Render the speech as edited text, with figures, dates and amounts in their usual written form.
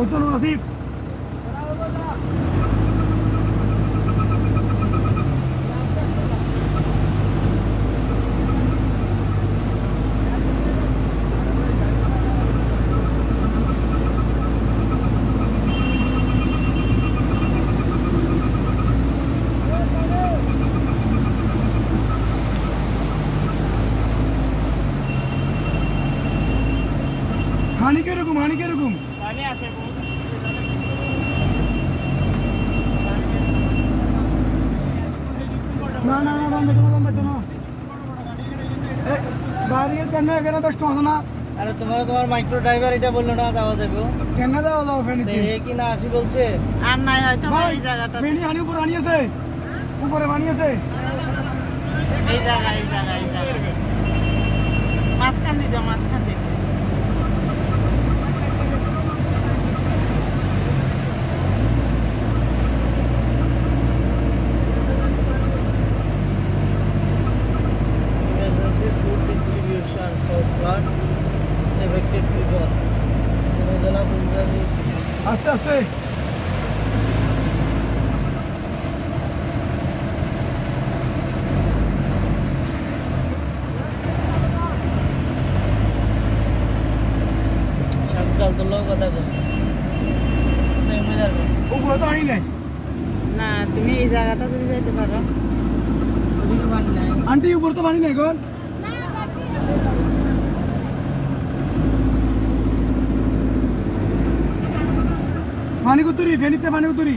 nasib. Hani kirokum? Pani আছে বহুত না দাম বেতো না গাড়ি কেন এখানে বেশ কম না আরে তোমার মাইক্রো ড্রাইভার এটা বললো না দেওয়া যাবে কেন দেওয়া যাবে ফেনীতে এই কি না আসি বলছে আর নাই হয়তো এই জায়গাটা ফেনী হানি উপরে বানিয়েছে এই জায়গা মাঝখান দিয়ে for flood affected people. Jala Punjabi. আস্তে সকাল তো লোক কথা বল তুমি মজা করো উপরে তো আনি নাই না তুমি এই জায়গাটা যদি যাইতে পারো ওদিকে পানি নাই আন্টি উপরে তো পানি নাই কোন পানি কুতুরি ফেনীতে পানি কুতুরি